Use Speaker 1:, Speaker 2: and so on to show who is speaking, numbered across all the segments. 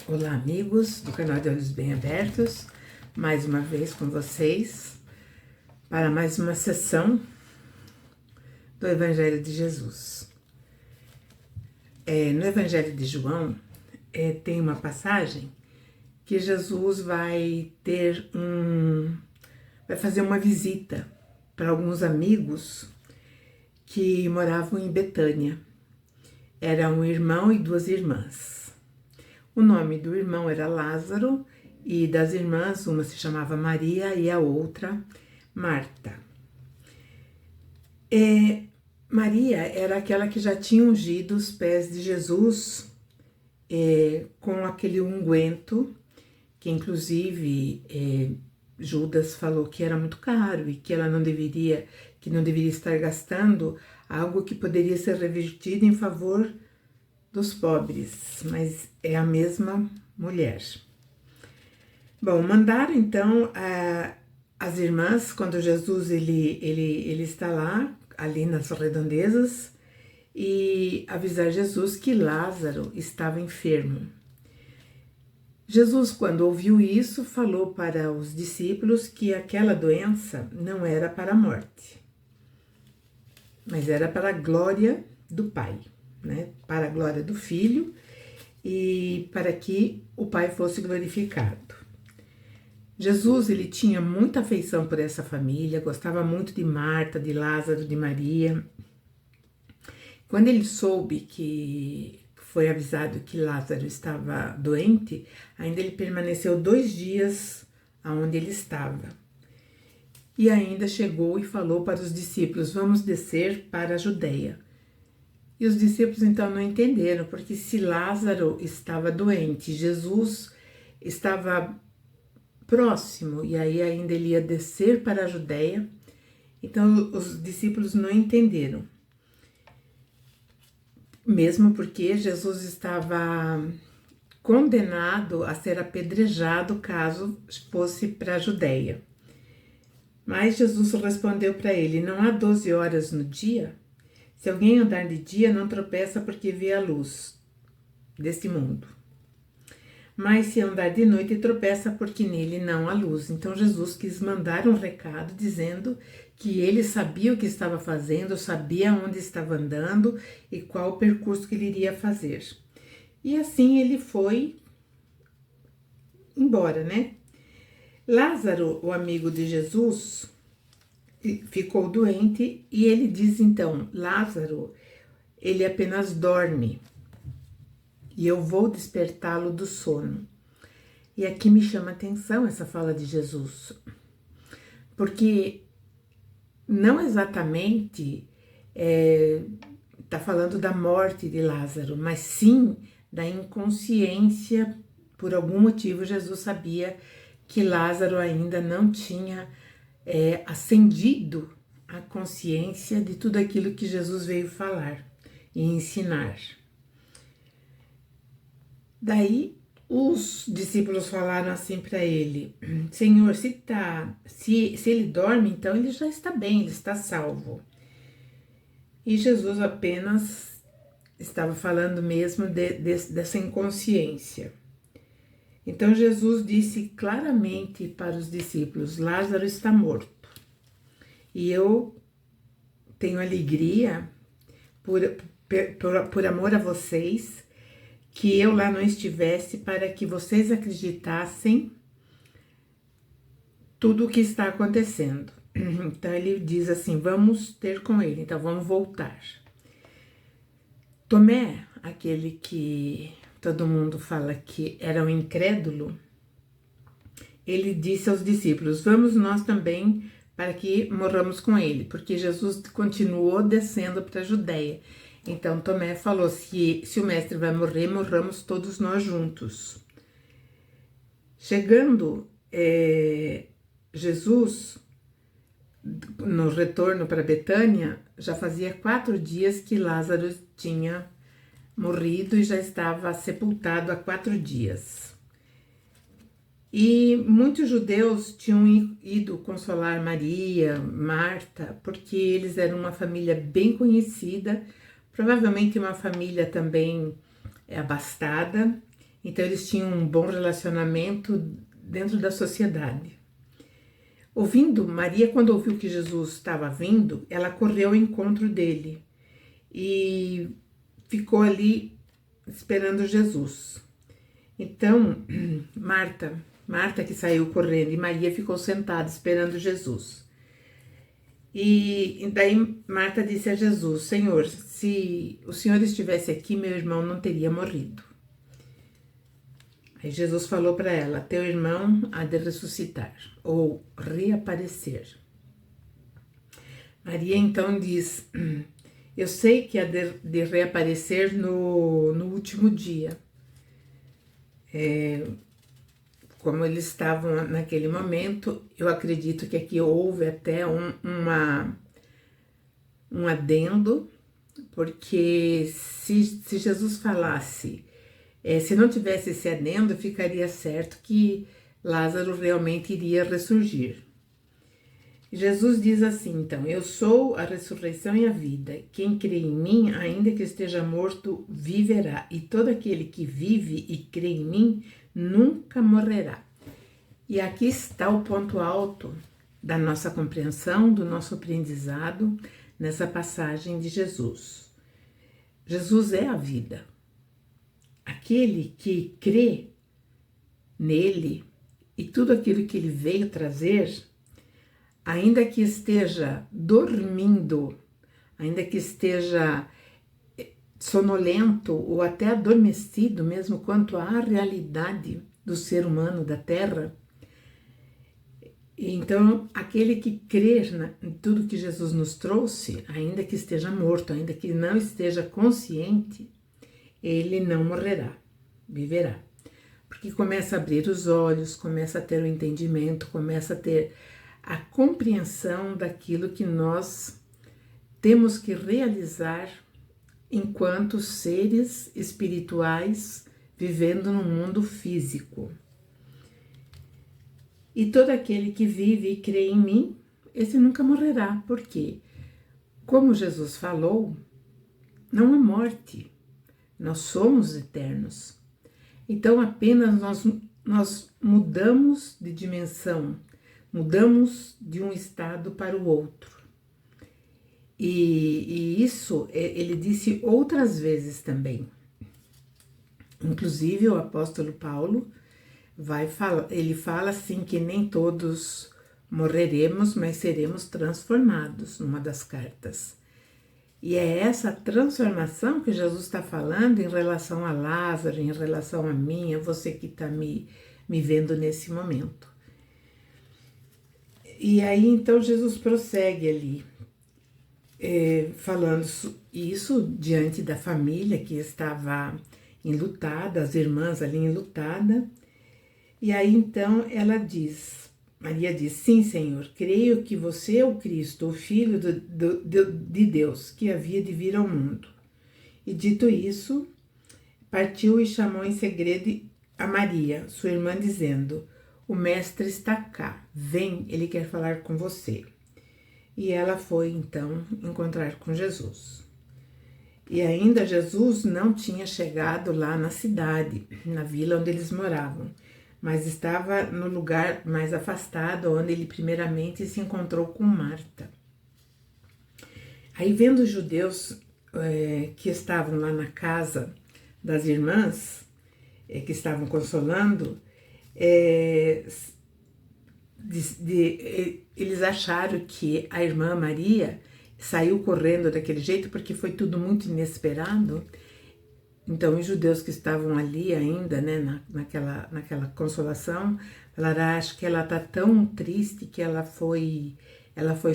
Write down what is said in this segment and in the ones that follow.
Speaker 1: Olá, amigos do canal de Olhos Bem Abertos, mais uma vez com vocês para mais uma sessão do Evangelho de Jesus. No Evangelho de João tem uma passagem que Jesus vai fazer uma visita para alguns amigos que moravam em Betânia. Era um irmão e duas irmãs. O nome do irmão era Lázaro e das irmãs, uma se chamava Maria e a outra Marta. Maria era aquela que já tinha ungido os pés de Jesus com aquele unguento, que inclusive Judas falou que era muito caro e que ela não deveria estar gastando algo que poderia ser revertido em favor dos pobres, mas é a mesma mulher. Bom, mandaram então as irmãs, quando Jesus ele está lá, ali nas redondezas, e avisar Jesus que Lázaro estava enfermo. Jesus, quando ouviu isso, falou para os discípulos que aquela doença não era para a morte, mas era para a glória do Pai, né? Para a glória do Filho e para que o Pai fosse glorificado. Jesus, ele tinha muita afeição por essa família, gostava muito de Marta, de Lázaro, de Maria. Quando ele soube que foi avisado que Lázaro estava doente, ainda ele permaneceu 2 dias aonde ele estava. E ainda chegou e falou para os discípulos: vamos descer para a Judeia. E os discípulos então não entenderam, porque se Lázaro estava doente, Jesus estava próximo, e aí ainda ele ia descer para a Judeia, então os discípulos não entenderam. Mesmo porque Jesus estava condenado a ser apedrejado caso fosse para a Judeia. Mas Jesus respondeu para ele: não há 12 horas no dia? Se alguém andar de dia, não tropeça porque vê a luz deste mundo. Mas se andar de noite, tropeça porque nele não há luz. Então Jesus quis mandar um recado dizendo que ele sabia o que estava fazendo, sabia onde estava andando e qual o percurso que ele iria fazer. E assim ele foi embora, né? Lázaro, o amigo de Jesus, ficou doente e ele diz então: Lázaro, ele apenas dorme e eu vou despertá-lo do sono. E aqui me chama a atenção essa fala de Jesus, porque não exatamente está falando da morte de Lázaro, mas sim da inconsciência. Por algum motivo Jesus sabia que Lázaro ainda não tinha acendido a consciência de tudo aquilo que Jesus veio falar e ensinar. Daí os discípulos falaram assim para ele: Senhor, se ele dorme, então ele já está bem, ele está salvo. E Jesus apenas estava falando mesmo dessa inconsciência. Então Jesus disse claramente para os discípulos: Lázaro está morto. E eu tenho alegria por amor a vocês, que eu lá não estivesse, para que vocês acreditassem tudo o que está acontecendo. Então ele diz assim: vamos ter com ele, então vamos voltar. Tomé, aquele que todo mundo fala que era um incrédulo, ele disse aos discípulos: vamos nós também para que morramos com ele, porque Jesus continuou descendo para a Judeia. Então Tomé falou: se o mestre vai morrer, morramos todos nós juntos. Chegando Jesus no retorno para Betânia, já fazia 4 dias que Lázaro tinha morrido e já estava sepultado há 4 dias. E muitos judeus tinham ido consolar Maria, Marta, porque eles eram uma família bem conhecida, provavelmente uma família também abastada, Então eles tinham um bom relacionamento dentro da sociedade. Maria, quando ouviu que Jesus estava vindo, ela correu ao encontro dele e ficou ali esperando Jesus. Então, Marta que saiu correndo, e Maria ficou sentada esperando Jesus. E daí Marta disse a Jesus: Senhor, se o Senhor estivesse aqui, meu irmão não teria morrido. Aí Jesus falou para ela: teu irmão há de ressuscitar, ou reaparecer. Maria então diz: eu sei que há de reaparecer no último dia. Como eles estavam naquele momento, eu acredito que aqui houve até um adendo, porque se Jesus falasse, se não tivesse esse adendo, ficaria certo que Lázaro realmente iria ressurgir. Jesus diz assim, então: eu sou a ressurreição e a vida. Quem crê em mim, ainda que esteja morto, viverá. E todo aquele que vive e crê em mim, nunca morrerá. E aqui está o ponto alto da nossa compreensão, do nosso aprendizado nessa passagem de Jesus. Jesus é a vida. Aquele que crê nele e tudo aquilo que ele veio trazer, ainda que esteja dormindo, ainda que esteja sonolento ou até adormecido, mesmo quanto à realidade do ser humano da Terra, então aquele que crer em tudo que Jesus nos trouxe, ainda que esteja morto, ainda que não esteja consciente, ele não morrerá, viverá. Porque começa a abrir os olhos, começa a ter o entendimento, começa a ter a compreensão daquilo que nós temos que realizar enquanto seres espirituais vivendo no mundo físico. E todo aquele que vive e crê em mim, esse nunca morrerá. Por quê? Como Jesus falou, não há morte. Nós somos eternos. Então apenas nós mudamos de dimensão, mudamos de um estado para o outro. E isso ele disse outras vezes também. Inclusive o apóstolo Paulo ele fala assim que nem todos morreremos, mas seremos transformados, numa das cartas. E é essa transformação que Jesus está falando em relação a Lázaro, em relação a mim, a você que está me vendo nesse momento. E aí então Jesus prossegue ali, falando isso diante da família que estava enlutada, as irmãs ali enlutada. E aí então Maria diz: sim, Senhor, creio que você é o Cristo, o Filho de Deus, que havia de vir ao mundo. E dito isso, partiu e chamou em segredo a Maria, sua irmã, dizendo: o mestre está cá, vem, ele quer falar com você. E ela foi então encontrar com Jesus. E ainda Jesus não tinha chegado lá na cidade, na vila onde eles moravam, mas estava no lugar mais afastado, onde ele primeiramente se encontrou com Marta. Aí, vendo os judeus que estavam lá na casa das irmãs, que estavam consolando, eles acharam que a irmã Maria saiu correndo daquele jeito, porque foi tudo muito inesperado. Então, os judeus que estavam ali ainda, né, naquela consolação, falaram: acho que ela está tão triste que ela foi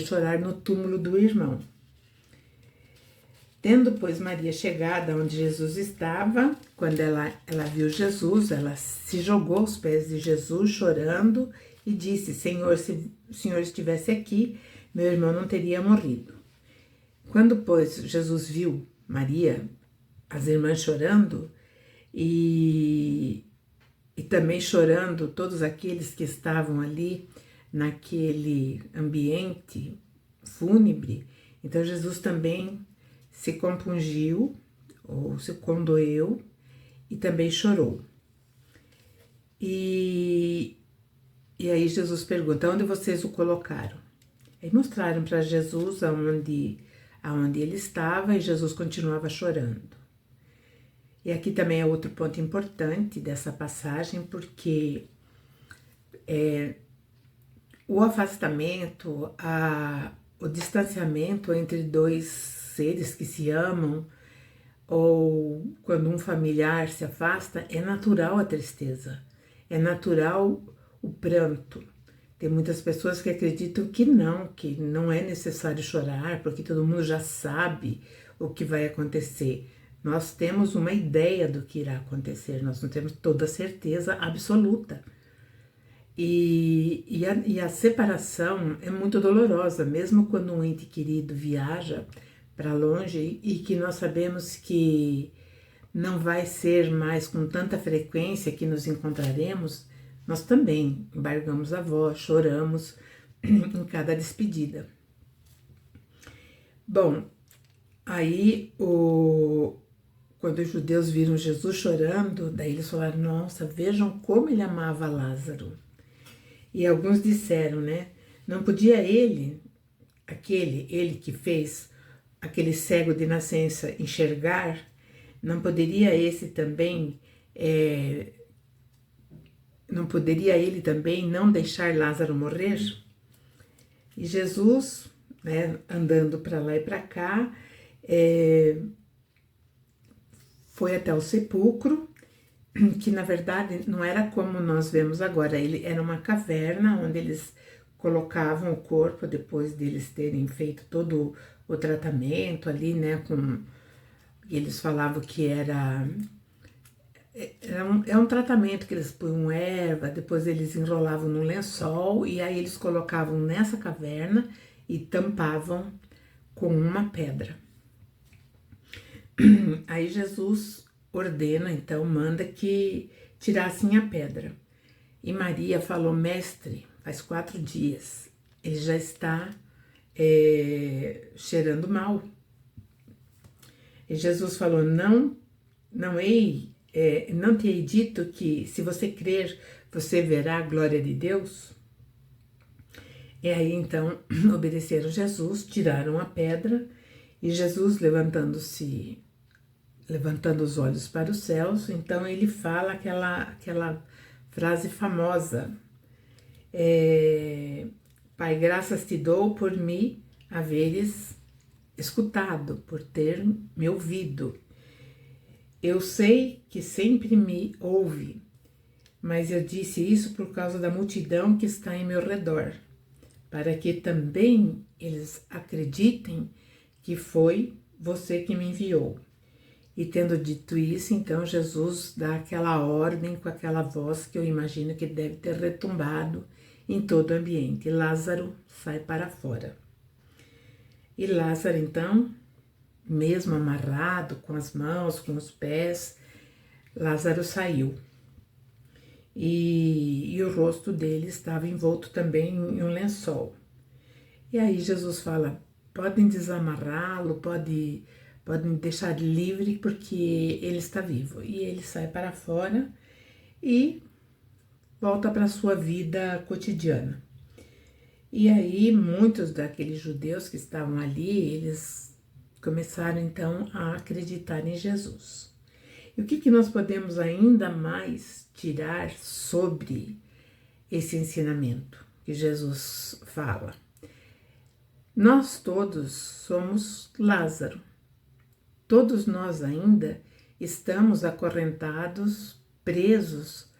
Speaker 1: chorar no túmulo do irmão. Tendo, pois, Maria chegado onde Jesus estava, quando ela viu Jesus, ela se jogou aos pés de Jesus, chorando, e disse: Senhor, se o Senhor estivesse aqui, meu irmão não teria morrido. Quando, pois, Jesus viu Maria, as irmãs chorando, e também chorando todos aqueles que estavam ali naquele ambiente fúnebre, então Jesus também se compungiu, ou se condoeu, e também chorou. E aí Jesus pergunta, onde vocês o colocaram? Aí mostraram para Jesus aonde ele estava, e Jesus continuava chorando. E aqui também é outro ponto importante dessa passagem, porque o afastamento, o distanciamento entre dois seres que se amam, ou quando um familiar se afasta, é natural a tristeza, é natural o pranto. Tem muitas pessoas que acreditam que não é necessário chorar, porque todo mundo já sabe o que vai acontecer. Nós temos uma ideia do que irá acontecer, nós não temos toda a certeza absoluta. E a separação é muito dolorosa, mesmo quando um ente querido viaja para longe e que nós sabemos que não vai ser mais com tanta frequência que nos encontraremos, nós também embargamos a voz, choramos em cada despedida. Bom, aí quando os judeus viram Jesus chorando, daí eles falaram, nossa, vejam como ele amava Lázaro. E alguns disseram, né, não podia ele que fez aquele cego de nascença enxergar, não poderia esse também, não poderia ele também não deixar Lázaro morrer? E Jesus, né, andando para lá e para cá, foi até o sepulcro, que na verdade não era como nós vemos agora, ele era uma caverna onde eles colocavam o corpo depois deles terem feito todo o tratamento ali, né, eles falavam que é um tratamento que eles põem erva, depois eles enrolavam num lençol e aí eles colocavam nessa caverna e tampavam com uma pedra. Aí Jesus ordena, então, manda que tirassem a pedra. E Maria falou, mestre, faz 4 dias, ele já está cheirando mal. E Jesus falou, não te hei dito que se você crer, você verá a glória de Deus? E aí, então, obedeceram Jesus, tiraram a pedra, e Jesus, levantando os olhos para os céus, então ele fala aquela frase famosa, Pai, graças te dou por me haveres escutado, por ter me ouvido. Eu sei que sempre me ouve, mas eu disse isso por causa da multidão que está em meu redor, para que também eles acreditem que foi você que me enviou. E tendo dito isso, então Jesus dá aquela ordem com aquela voz que eu imagino que deve ter retumbado em todo o ambiente. Lázaro sai para fora. E Lázaro, então, mesmo amarrado com as mãos, com os pés, Lázaro saiu. E o rosto dele estava envolto também em um lençol. E aí Jesus fala, podem desamarrá-lo, podem deixar livre porque ele está vivo. E ele sai para fora e volta para a sua vida cotidiana. E aí muitos daqueles judeus que estavam ali, eles começaram então a acreditar em Jesus. E o que nós podemos ainda mais tirar sobre esse ensinamento que Jesus fala? Nós todos somos Lázaro. Todos nós ainda estamos acorrentados, presos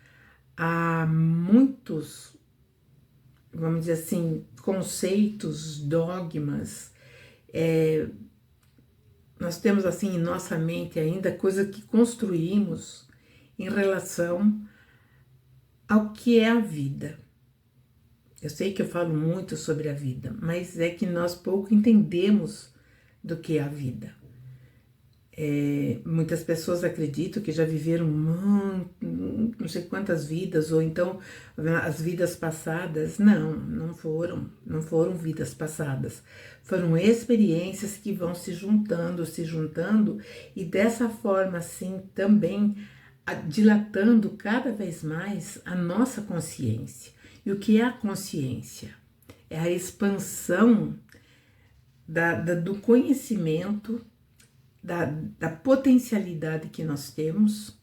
Speaker 1: a muitos, vamos dizer assim, conceitos, dogmas. Nós temos assim em nossa mente ainda coisa que construímos em relação ao que é a vida. Eu sei que eu falo muito sobre a vida, mas é que nós pouco entendemos do que é a vida. Muitas pessoas acreditam que já viveram não sei quantas vidas, ou então as vidas passadas. Não foram vidas passadas. Foram experiências que vão se juntando, e dessa forma assim também dilatando cada vez mais a nossa consciência. E o que é a consciência? É a expansão do conhecimento, da potencialidade que nós temos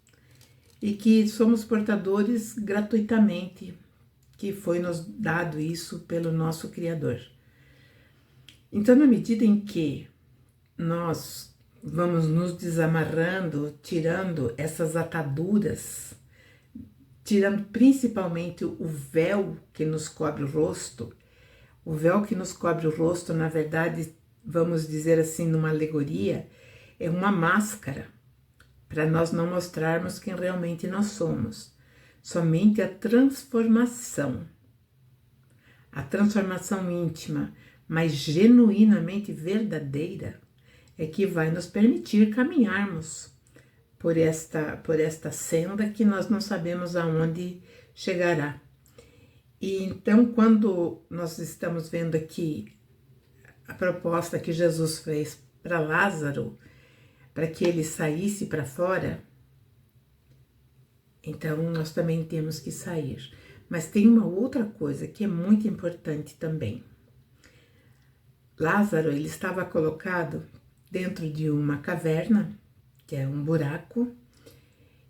Speaker 1: e que somos portadores gratuitamente, que foi nos dado isso pelo nosso Criador. Então, na medida em que nós vamos nos desamarrando, tirando essas ataduras, tirando principalmente o véu que nos cobre o rosto, o véu que nos cobre o rosto, na verdade, vamos dizer assim, numa alegoria, é uma máscara para nós não mostrarmos quem realmente nós somos. Somente a transformação íntima, mas genuinamente verdadeira, é que vai nos permitir caminharmos por esta senda que nós não sabemos aonde chegará. E então, quando nós estamos vendo aqui a proposta que Jesus fez para Lázaro, para que ele saísse para fora, então nós também temos que sair. Mas tem uma outra coisa que é muito importante também. Lázaro, ele estava colocado dentro de uma caverna, que é um buraco,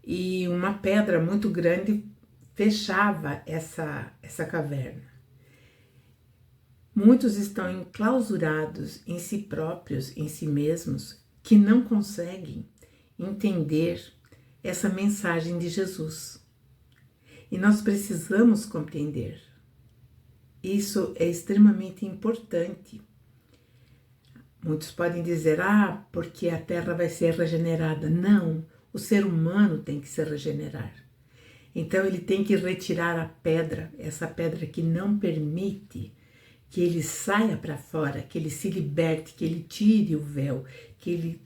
Speaker 1: e uma pedra muito grande fechava essa caverna. Muitos estão enclausurados em si próprios, em si mesmos, que não conseguem entender essa mensagem de Jesus. E nós precisamos compreender. Isso é extremamente importante. Muitos podem dizer, porque a terra vai ser regenerada. Não, o ser humano tem que se regenerar. Então ele tem que retirar a pedra, essa pedra que não permite que ele saia para fora, que ele se liberte, que ele tire o véu, que ele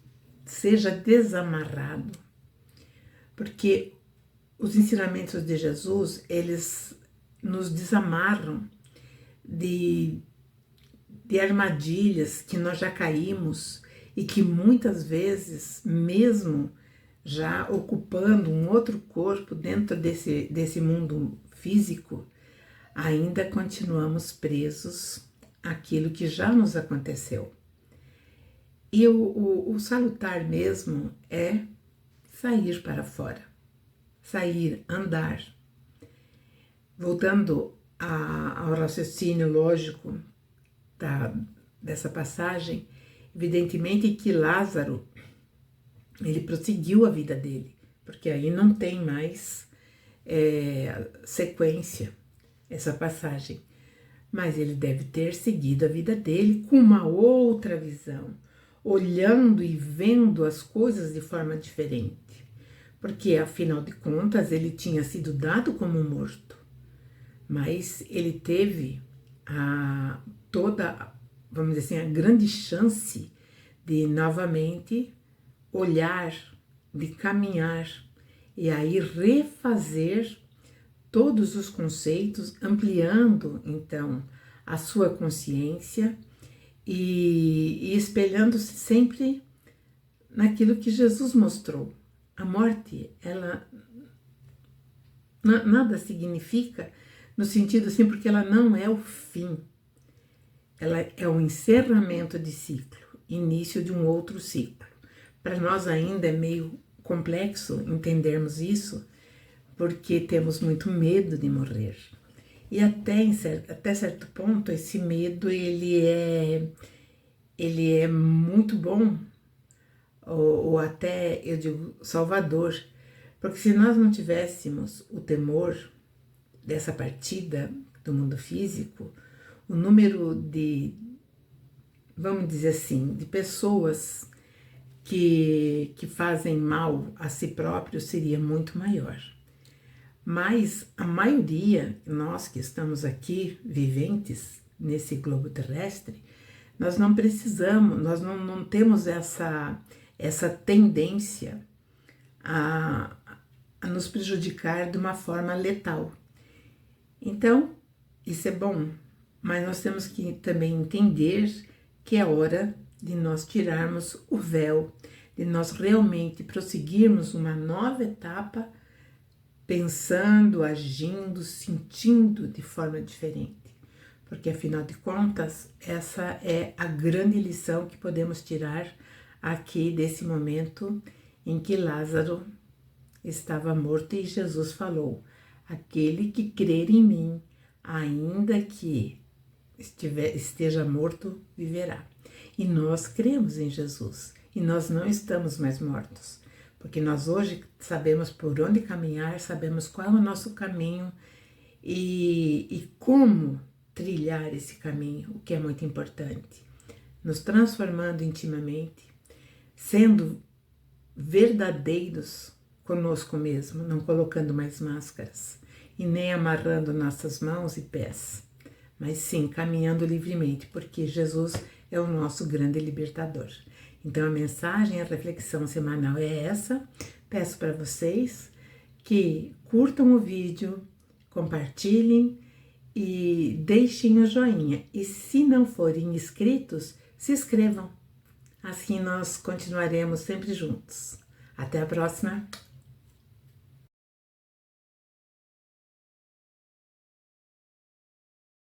Speaker 1: seja desamarrado. Porque os ensinamentos de Jesus, eles nos desamarram de armadilhas que nós já caímos e que muitas vezes, mesmo já ocupando um outro corpo dentro desse mundo físico, ainda continuamos presos àquilo que já nos aconteceu. E o salutar mesmo é sair para fora, sair, andar. Voltando ao raciocínio lógico dessa passagem, evidentemente que Lázaro, ele prosseguiu a vida dele, porque aí não tem mais sequência essa passagem, mas ele deve ter seguido a vida dele com uma outra visão, olhando e vendo as coisas de forma diferente, porque afinal de contas ele tinha sido dado como morto, mas ele teve vamos dizer assim, a grande chance de novamente olhar, de caminhar e aí refazer todos os conceitos, ampliando então a sua consciência e espelhando-se sempre naquilo que Jesus mostrou. A morte, ela nada significa no sentido assim, porque ela não é o fim, ela é o encerramento de ciclo, início de um outro ciclo. Para nós ainda é meio complexo entendermos isso, porque temos muito medo de morrer. E até certo ponto, esse medo ele é muito bom, ou até, eu digo, salvador, porque se nós não tivéssemos o temor dessa partida do mundo físico, o número vamos dizer assim, de pessoas que fazem mal a si próprios seria muito maior. Mas a maioria, nós que estamos aqui viventes nesse globo terrestre, nós não precisamos, nós não temos essa tendência a nos prejudicar de uma forma letal. Então, isso é bom, mas nós temos que também entender que é hora de nós tirarmos o véu, de nós realmente prosseguirmos uma nova etapa, pensando, agindo, sentindo de forma diferente. Porque, afinal de contas, essa é a grande lição que podemos tirar aqui desse momento em que Lázaro estava morto e Jesus falou: aquele que crer em mim, ainda que esteja morto, viverá. E nós cremos em Jesus e nós não estamos mais mortos, porque nós hoje sabemos por onde caminhar, sabemos qual é o nosso caminho e como trilhar esse caminho, o que é muito importante, nos transformando intimamente, sendo verdadeiros conosco mesmo, não colocando mais máscaras e nem amarrando nossas mãos e pés, mas sim caminhando livremente, porque Jesus é o nosso grande libertador. Então a mensagem, a reflexão semanal é essa. Peço para vocês que curtam o vídeo, compartilhem e deixem o joinha. E se não forem inscritos, se inscrevam. Assim nós continuaremos sempre juntos. Até a próxima!